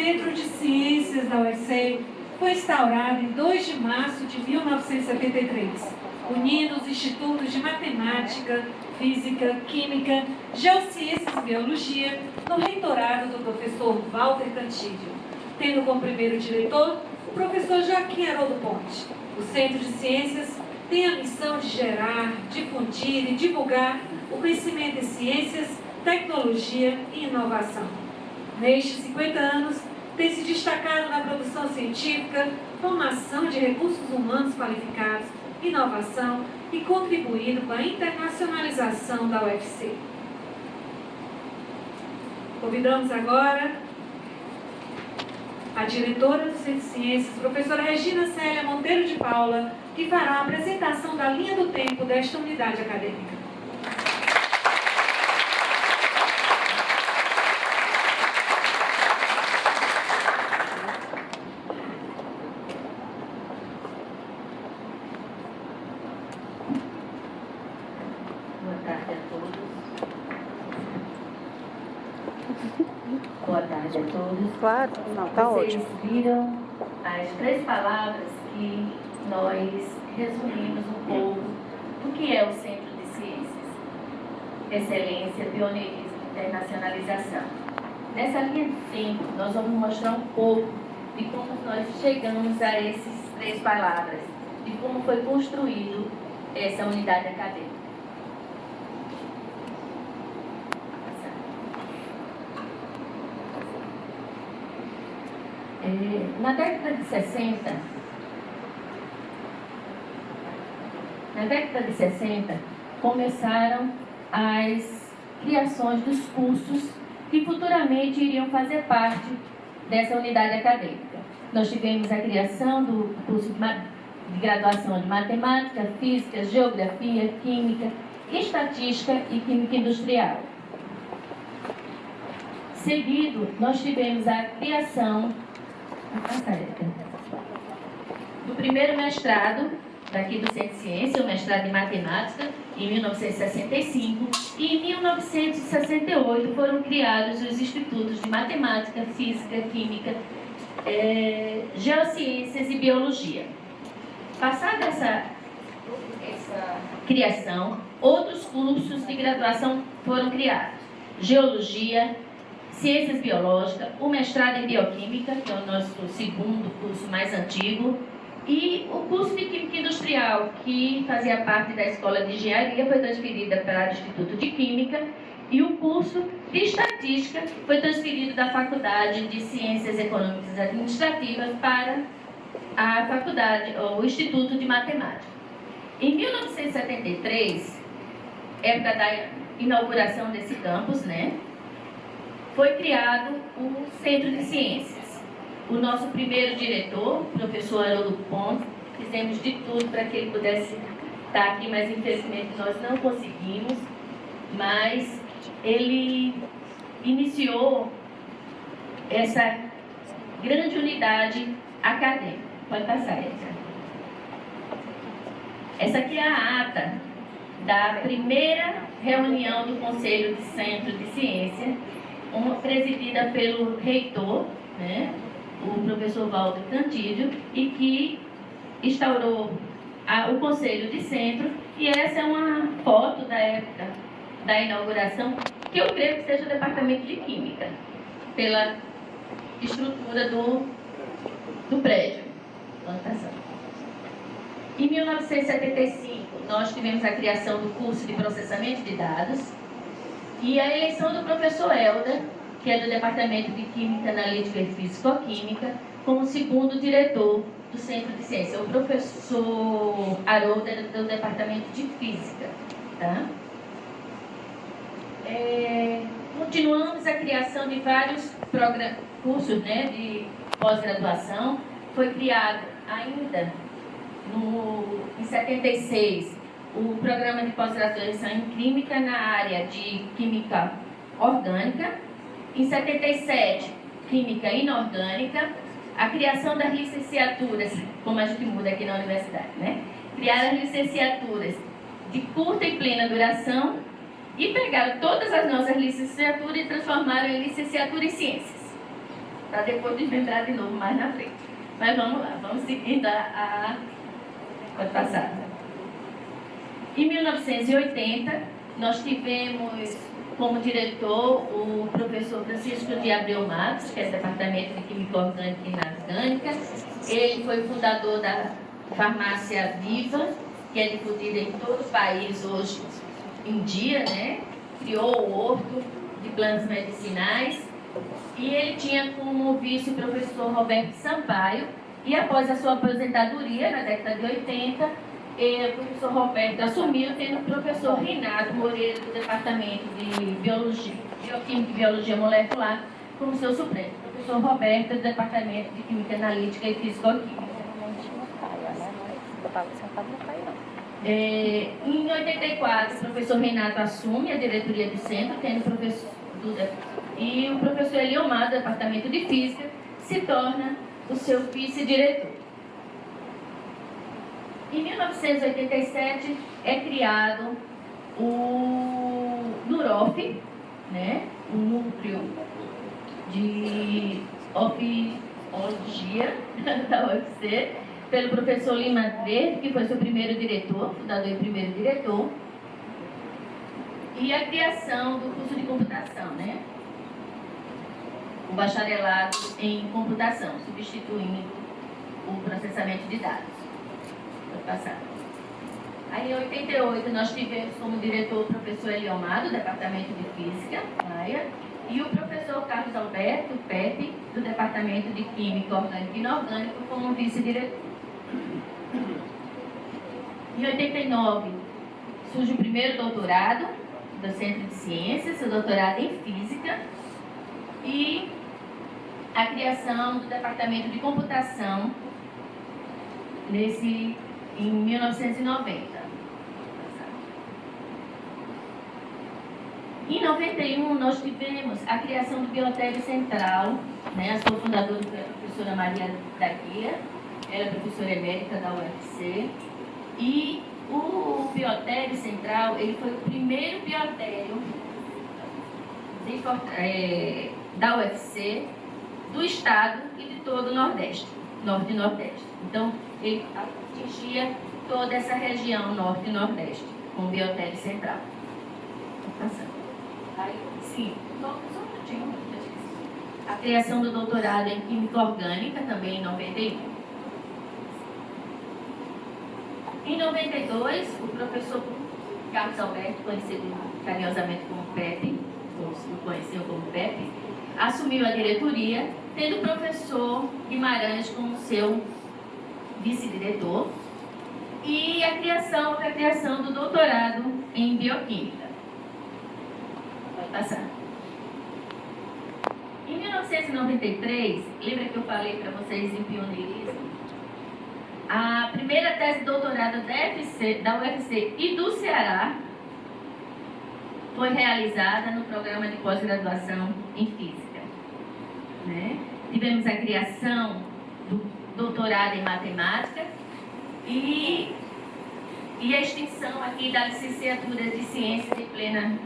Centro de Ciências da UFC foi instaurado em 2 de março de 1973, unindo os institutos de Matemática, Física, Química, Geociências e Biologia no reitorado do professor Walter Cantídio, tendo como primeiro diretor o professor Joaquim Haroldo Ponte. O Centro de Ciências tem a missão de gerar, difundir e divulgar o conhecimento em ciências, tecnologia e inovação. Nestes 50 anos, tem se destacado na produção científica, formação de recursos humanos qualificados, inovação e contribuído com a internacionalização da UFC. Convidamos agora a diretora do Centro de Ciências, professora Regina Célia Monteiro de Paula, que fará a apresentação da linha do tempo desta unidade acadêmica. Boa tarde a todos. Claro, não, tá ótimo. Vocês viram as 3 palavras que nós resumimos um pouco do que é o Centro de Ciências: excelência, pioneirismo, internacionalização. Nessa linha de tempo, nós vamos mostrar um pouco de como nós chegamos a essas 3 palavras, de como foi construído essa unidade acadêmica. Na década de 60, começaram as criações dos cursos que futuramente iriam fazer parte dessa unidade acadêmica. Nós tivemos a criação do curso de graduação de Matemática, Física, Geografia, Química, Estatística e Química Industrial. Seguido, nós tivemos a criação do primeiro mestrado daqui do Centro de Ciência, o mestrado em Matemática, em 1965, e em 1968 foram criados os institutos de Matemática, Física, Química, Geociências e Biologia. Passada essa criação, outros cursos de graduação foram criados: Geologia, Ciências Biológicas, o mestrado em Bioquímica, que é o nosso segundo curso mais antigo, e o curso de Química Industrial, que fazia parte da Escola de Engenharia, foi transferida para o Instituto de Química, e o curso de Estatística foi transferido da Faculdade de Ciências Econômicas e Administrativas para a Faculdade, o Instituto de Matemática. Em 1973, época da inauguração desse campus, foi criado o Centro de Ciências. O nosso primeiro diretor, o professor Haroldo Ponte, fizemos de tudo para que ele pudesse estar aqui, mas infelizmente nós não conseguimos. Mas ele iniciou essa grande unidade acadêmica. Pode passar, Edson. Essa aqui é a ata da primeira reunião do Conselho de Centro de Ciência, presidida pelo reitor, o professor Walter Cantídio, e que instaurou o Conselho de Centro. E essa é uma foto da época da inauguração, que eu creio que seja o Departamento de Química, pela estrutura do prédio. Em 1975, nós tivemos a criação do curso de processamento de dados e a eleição do professor Helder, que é do Departamento de Química Analítica e Físico-Química, como segundo diretor do Centro de Ciência. O professor Haroldo é do Departamento de Física. Tá? Continuamos a criação de vários cursos de pós-graduação. Foi criado ainda em 76 o programa de pós-graduação em Química na área de Química Orgânica. Em 77, Química Inorgânica. A criação das licenciaturas, como a gente muda aqui na universidade, Criaram as licenciaturas de curta e plena duração e pegaram todas as nossas licenciaturas e transformaram em licenciatura em ciências. para depois desmembrar de novo mais na frente. Mas vamos lá, vamos seguindo pode passar. Em 1980, nós tivemos como diretor o professor Francisco de Abreu Matos, que é do Departamento de Química Orgânica e Inorgânica. Ele foi o fundador da Farmácia Viva, que é difundida em todo o país hoje em dia, né? Criou o Horto de Plantas Medicinais. E ele tinha como vice o professor Roberto Sampaio. E após a sua aposentadoria, na década de 80, o professor Roberto assumiu, tendo o professor Renato Moreira, do Departamento de Biologia, Bioquímica e Biologia Molecular, como seu suplente. O professor Roberto, do Departamento de Química Analítica e Físico-Química. Em 84, o professor Renato assume a diretoria do centro, tendo e o professor Eliomar, do Departamento de Física, se torna o seu vice-diretor. Em 1987 é criado o NUROF, né? O Núcleo de Ofiologia da UFC, pelo professor Lima Verde, que foi seu primeiro diretor, fundador e primeiro diretor, e a criação do curso de computação, né? O bacharelado em computação, substituindo o processamento de dados. Passar. Aí em 88 nós tivemos como diretor o professor Eliomar, do Departamento de Física, AIA, e o professor Carlos Alberto Pepe, do Departamento de Química Orgânica e Inorgânica, como vice-diretor. Em 89 surge o primeiro doutorado do Centro de Ciências, o doutorado em Física, e a criação do Departamento de Computação em 1990. Em 91, nós tivemos a criação do Biotério Central, né? A sua fundadora foi a professora Maria da Guia, ela é professora emérita da UFC, e o Biotério Central, ele foi o primeiro biotério da UFC, do estado e de todo o Nordeste, Norte e Nordeste. Então, ele atingia toda essa região Norte e Nordeste, com o Biotério Central. Aí, sim, só um minutinho. A criação do doutorado em Química Orgânica, também em 91. Em 92, o professor Carlos Alberto, conhecido carinhosamente como Pepe, o conheciam como Pepe, assumiu a diretoria, tendo o professor Guimarães como seu vice-diretor, e a criação do doutorado em Bioquímica. Pode passar. Em 1993, lembra que eu falei para vocês em pioneirismo? A primeira tese de doutorado da UFC e do Ceará foi realizada no programa de pós-graduação em Física, né? Tivemos a criação do doutorado em Matemática e a extinção aqui da licenciatura de Ciências de plena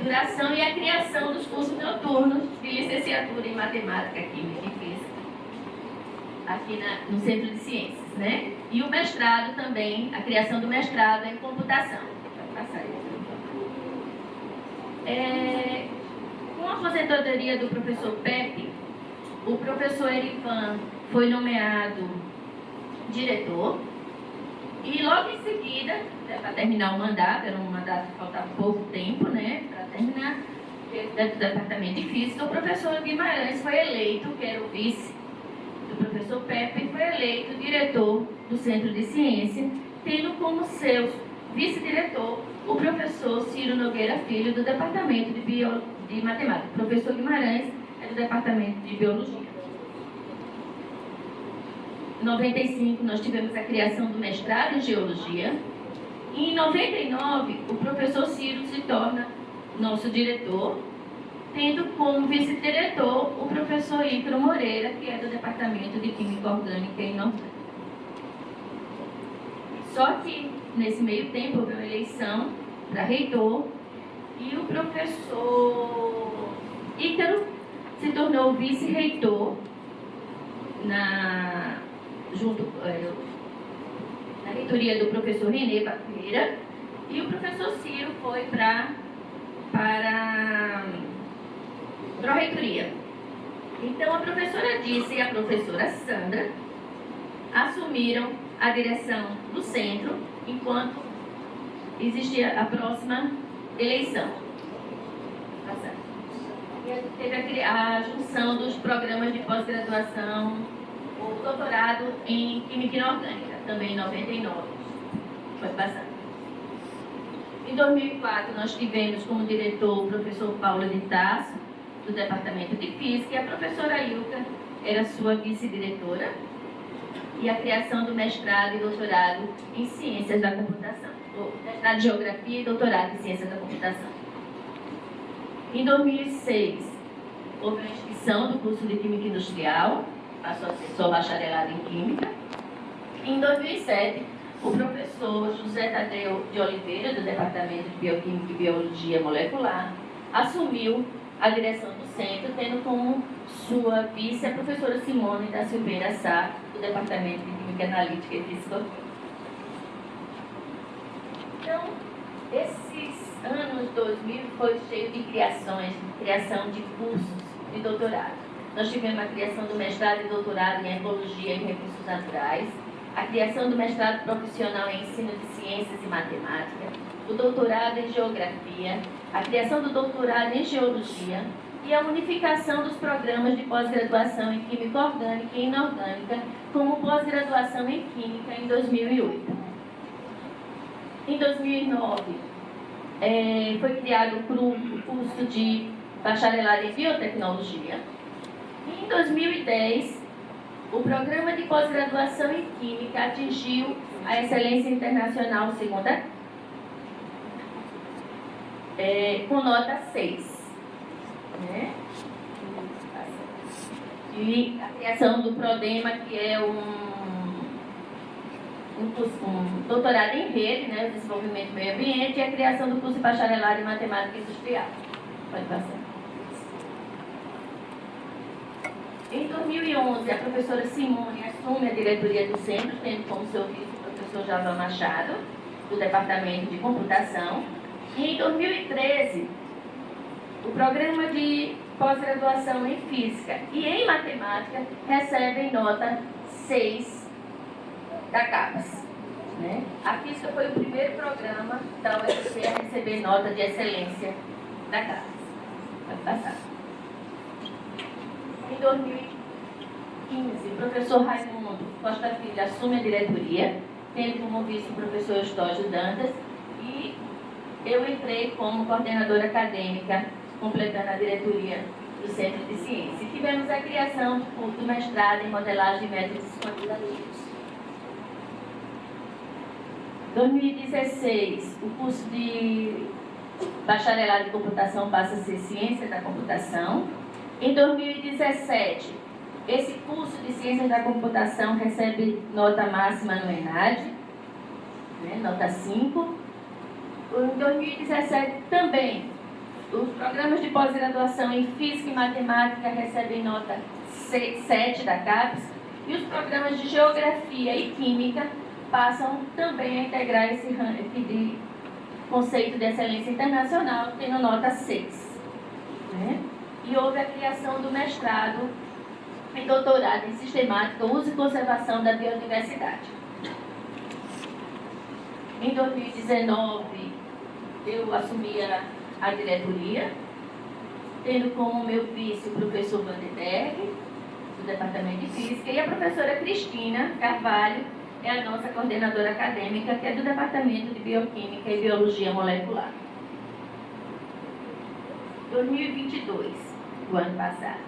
duração e a criação dos cursos noturnos de licenciatura em Matemática, Química e Física aqui no Centro de Ciências, né? E o mestrado também, a criação do mestrado em Computação. Vou passar aí. Com a aposentadoria do professor Pepe, o professor Erivan foi nomeado diretor e logo em seguida, para terminar o mandato, era um mandato que faltava pouco tempo, né, para terminar, dentro do Departamento de Física, o professor Guimarães foi eleito, que era o vice do professor Pepe, foi eleito diretor do Centro de Ciência, tendo como seu vice-diretor o professor Ciro Nogueira Filho, do Departamento de Matemática. O professor Guimarães é do Departamento de Biologia. Em 95, nós tivemos a criação do mestrado em Geologia. E em 99, o professor Ciro se torna nosso diretor, tendo como vice-diretor o professor Ícaro Moreira, que é do Departamento de Química Orgânica e Inorgânica. Só que, nesse meio tempo, houve uma eleição para reitor e o professor Ícaro se tornou vice-reitor na reitoria do professor Renê Baqueira, e o professor Ciro foi para a reitoria. Então, a professora Disse e a professora Sandra assumiram a direção do centro enquanto existia a próxima eleição. Teve a junção dos programas de pós-graduação, o doutorado em Química Inorgânica, também em 99. Pode passar. Em 2004, nós tivemos como diretor o professor Paulo de Tasso, do Departamento de Física, e a professora Ilka era sua vice-diretora, e a criação do mestrado e doutorado em Ciências da Computação, mestrado em Geografia e doutorado em Ciências da Computação. Em 2006, houve a inscrição do curso de Química Industrial, passou a ser só bacharelado em Química. Em 2007, o professor José Tadeu de Oliveira, do Departamento de Bioquímica e Biologia Molecular, assumiu a direção do centro, tendo como sua vice a professora Simone da Silveira Sá, do Departamento de Química Analítica e Física. Então, esses anos 2000 foi cheio de criação de cursos de doutorado. Nós tivemos a criação do mestrado e doutorado em Ecologia e Recursos Naturais, a criação do mestrado profissional em Ensino de Ciências e Matemática, o doutorado em Geografia, a criação do doutorado em Geologia e a unificação dos programas de pós-graduação em Química Orgânica e Inorgânica como pós-graduação em Química em 2008. Em 2009, foi criado o curso de bacharelado em Biotecnologia. E em 2010, o programa de pós-graduação em Química atingiu a excelência internacional segunda, com nota 6. Né? E a criação do PRODEMA, que é um doutorado em rede, né, o desenvolvimento do meio ambiente, e a criação do curso de bacharelado em Matemática Industrial. Pode passar. Em 2011, a professora Simone assume a diretoria do centro, tendo como seu vice o professor Javan Machado, do Departamento de Computação. E em 2013, o programa de pós-graduação em Física e em Matemática recebe nota 6 da CAPES. Né? A Física foi o primeiro programa da UFC a receber nota de excelência da CAPES. Pode passar. Em 2015, o professor Raimundo Costa Filho assume a diretoria, tendo como vice o professor Eustógio Dantas, e eu entrei como coordenadora acadêmica, completando a diretoria do Centro de Ciência. E tivemos a criação do mestrado em modelagem de métodos quantitativos. Em 2016, o curso de bacharelado de computação passa a ser Ciência da Computação. Em 2017, esse curso de Ciências da Computação recebe nota máxima no ENAD, né, nota 5. Em 2017 também, os programas de pós-graduação em Física e Matemática recebem nota 7 da CAPES, e os programas de Geografia e Química passam também a integrar esse conceito de excelência internacional, tendo nota 6. Né? E houve a criação do mestrado e doutorado em Sistemática, Uso e Conservação da Biodiversidade. Em 2019, eu assumi a diretoria, tendo como meu vice o professor Vandenberg, do Departamento de Física, e a professora Cristina Carvalho, é a nossa coordenadora acadêmica, que é do Departamento de Bioquímica e Biologia Molecular. 2022, o ano passado,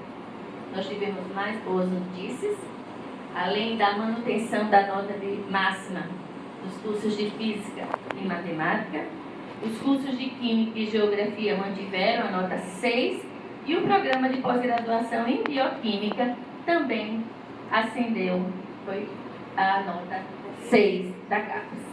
nós tivemos mais boas notícias, além da manutenção da nota máxima dos cursos de Física e Matemática. Os cursos de Química e Geografia mantiveram a nota 6, e o programa de pós-graduação em Bioquímica também ascendeu, foi a nota 6 da CAPES.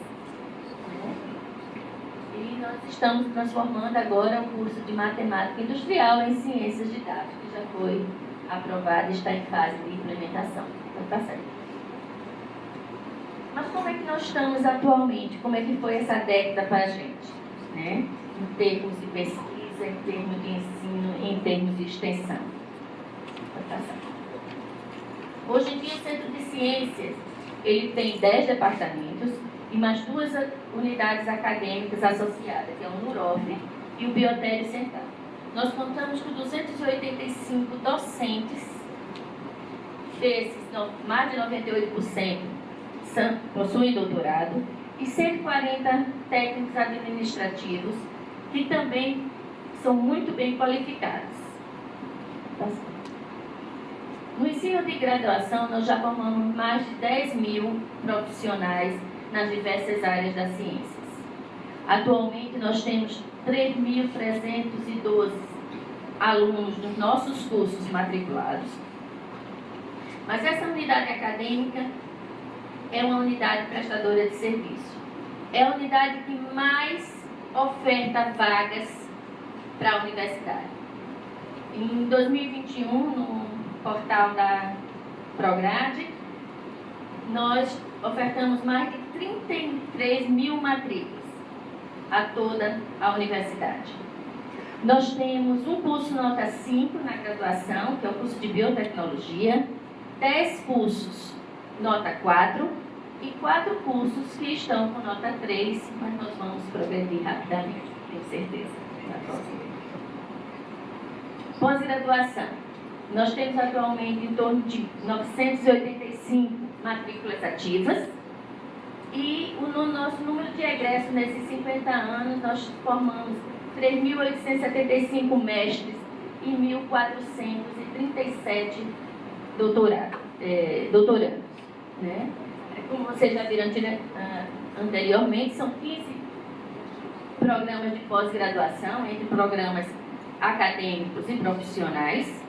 E nós estamos transformando agora o curso de Matemática Industrial em Ciências de Dados, que já foi aprovado e está em fase de implementação. Está certo. Mas como é que nós estamos atualmente? Como é que foi essa década para a gente? Né? Em termos de pesquisa, em termos de ensino, em termos de extensão. Hoje em dia, o Centro de Ciências ele tem 10 departamentos e mais 2 unidades acadêmicas associadas, que é o NUROF e o Biotério Central. Nós contamos com 285 docentes, desses, mais de 98% possuem doutorado, e 140 técnicos administrativos, que também são muito bem qualificados. No ensino de graduação, nós já formamos mais de 10 mil profissionais nas diversas áreas das ciências. Atualmente, nós temos 3.312 alunos nos nossos cursos matriculados. Mas essa unidade acadêmica é uma unidade prestadora de serviço. É a unidade que mais oferta vagas para a universidade. Em 2021, no portal da Prograde, nós ofertamos mais de 33 mil matrículas a toda a universidade. Nós temos um curso nota 5 na graduação, que é o curso de Biotecnologia, 10 cursos nota 4 e 4 cursos que estão com nota 3, mas nós vamos progredir rapidamente, tenho certeza, na próxima. Pós-graduação. Nós temos atualmente em torno de 985 matrículas ativas e no nosso número de egressos nesses 50 anos nós formamos 3.875 mestres e 1.437 doutorandos. Né? Como vocês já viram anteriormente, são 15 programas de pós-graduação, entre programas acadêmicos e profissionais.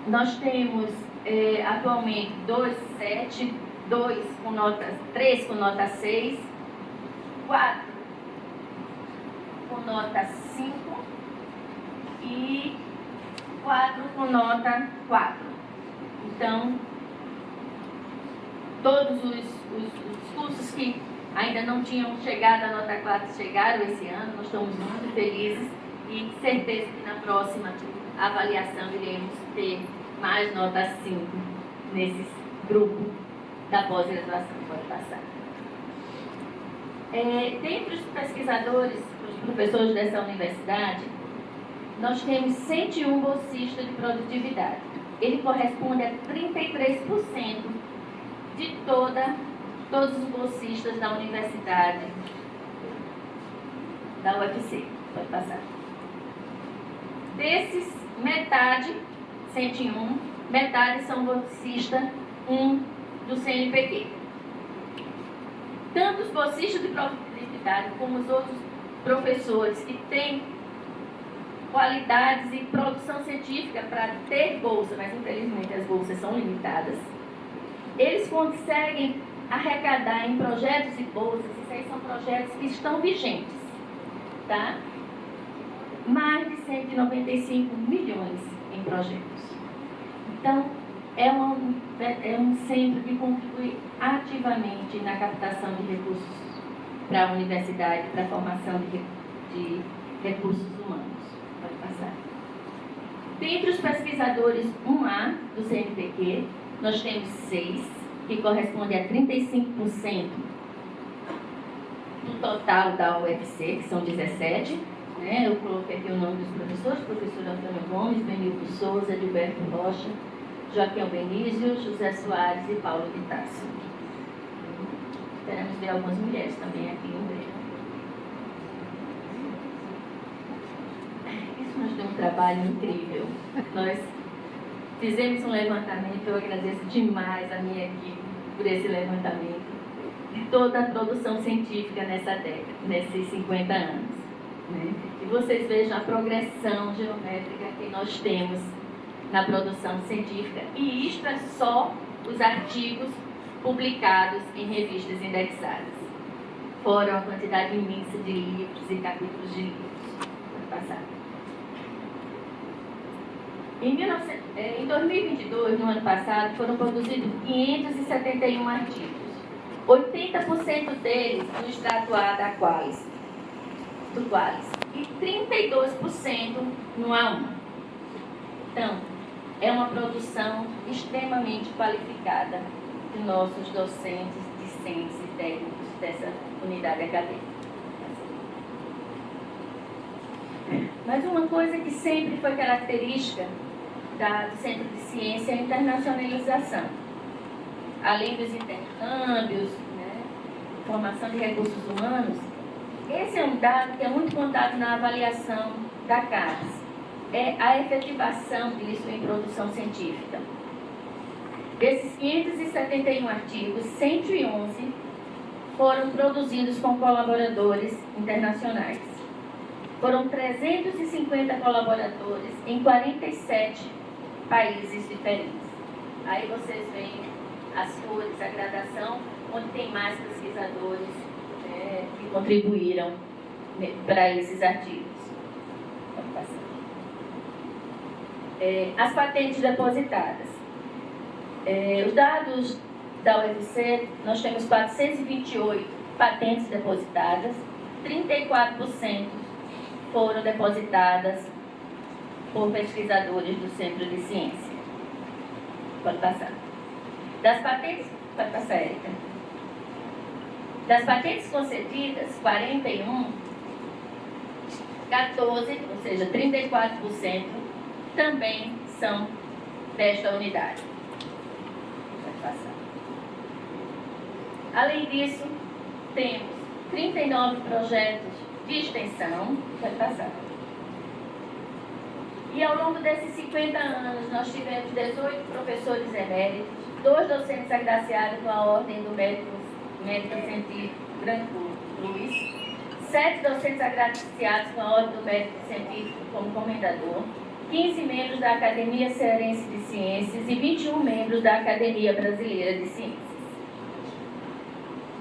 Nós temos atualmente 2,7, 3 com nota 6, 4 com nota 5 e 4 com nota 4. Então, todos os cursos que ainda não tinham chegado à nota 4 chegaram esse ano, nós estamos muito felizes e certeza que na próxima avaliação iremos ter mais nota 5 nesses grupos da pós-graduação que pode passar. Dentre os pesquisadores, os professores dessa universidade, nós temos 101 bolsistas de produtividade. Ele corresponde a 33% de todos os bolsistas da universidade, da UFC. Pode passar. Desses, metade, 101, metade são bolsistas 1 do CNPq. Tanto os bolsistas de produtividade como os outros professores que têm qualidades e produção científica para ter bolsa, mas infelizmente as bolsas são limitadas, eles conseguem arrecadar em projetos e bolsas, isso aí são projetos que estão vigentes, tá? Mais de 195 milhões em projetos. Então, é um centro que contribui ativamente na captação de recursos para a universidade, para a formação de recursos humanos. Pode passar. Dentre os pesquisadores 1A do CNPq, nós temos 6, que corresponde a 35% do total da UFC, que são 17. Né? Eu coloquei aqui o nome dos professores: professor Antônio Gomes, Benildo Souza, Gilberto Rocha, Joaquim Benício, José Soares e Paulo de Tassi. Esperamos ver algumas mulheres também aqui em breve. Isso nos deu um trabalho incrível. Nós fizemos um levantamento, eu agradeço demais a minha equipe por esse levantamento, de toda a produção científica nessa década, nesses 50 anos. Né? E vocês vejam a progressão geométrica que nós temos na produção científica, e isto é só os artigos publicados em revistas indexadas. fora uma quantidade imensa de livros e capítulos de livros. Em 2022, no ano passado, foram produzidos 571 artigos. 80% deles no extrato A do Qualis e 32% no A1. Então, é uma produção extremamente qualificada de nossos docentes, discentes e técnicos dessa unidade acadêmica. Mas uma coisa que sempre foi característica do Centro de Ciência é a internacionalização. Além dos intercâmbios, formação de recursos humanos, esse é um dado que é muito contado na avaliação da CAPES. É a efetivação disso em produção científica. Desses 571 artigos, 111 foram produzidos com colaboradores internacionais. Foram 350 colaboradores em 47 países diferentes. Aí vocês veem as cores, a gradação, onde tem mais pesquisadores que contribuíram para esses artigos. As patentes depositadas. Os dados da UFC, nós temos 428 patentes depositadas, 34% foram depositadas por pesquisadores do Centro de Ciência. Pode passar. Pode passar, Érica. Das patentes concedidas, 41, 14, ou seja, 34%, também são desta unidade. Pode passar. Além disso, temos 39 projetos de extensão. Pode passar. E ao longo desses 50 anos, nós tivemos 18 professores eméritos, 2 docentes agraciados com a Ordem do Mérito Científico Branco Luiz, 7 docentes agraciados com a Ordem do Mérito Científico como comendador, 15 membros da Academia Cearense de Ciências e 21 membros da Academia Brasileira de Ciências.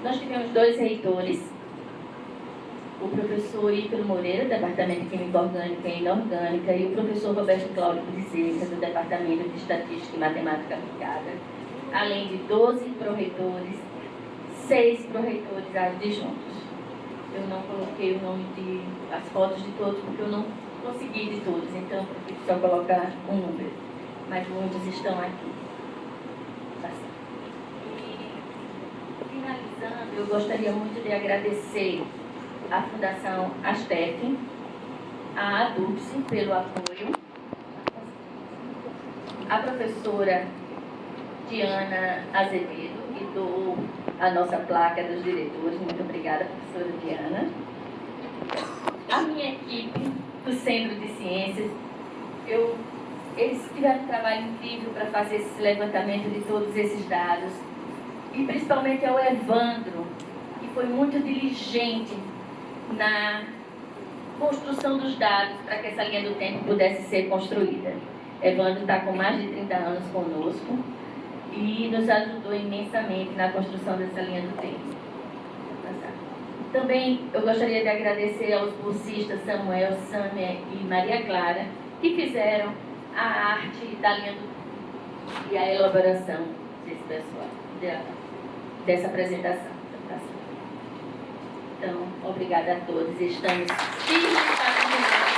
Nós tivemos 2 reitores, o professor Ícaro Moreira, do Departamento de Química Orgânica e Inorgânica, e o professor Roberto Cláudio Bezerra, do Departamento de Estatística e Matemática Aplicada, além de 12 pró-reitores, 6 pró-reitores adjuntos. Eu não coloquei o nome as fotos de todos, porque eu não consegui de todos, então eu prefiro só colocar um número, mas muitos estão aqui. E, finalizando, eu gostaria muito de agradecer à Fundação Astec, à ADUPSE pelo apoio, à professora Diana Azevedo, que doou a nossa placa dos diretores. Muito obrigada, professora Diana. A minha equipe do Centro de Ciências, eles tiveram um trabalho incrível para fazer esse levantamento de todos esses dados, e principalmente ao Evandro, que foi muito diligente na construção dos dados para que essa linha do tempo pudesse ser construída. Evandro está com mais de 30 anos conosco e nos ajudou imensamente na construção dessa linha do tempo. Também eu gostaria de agradecer aos bolsistas Samuel, Sâmia e Maria Clara, que fizeram a arte da linha do tempo e a elaboração desse pessoal, dessa apresentação. Então, obrigada a todos. Estamos firmes para terminar.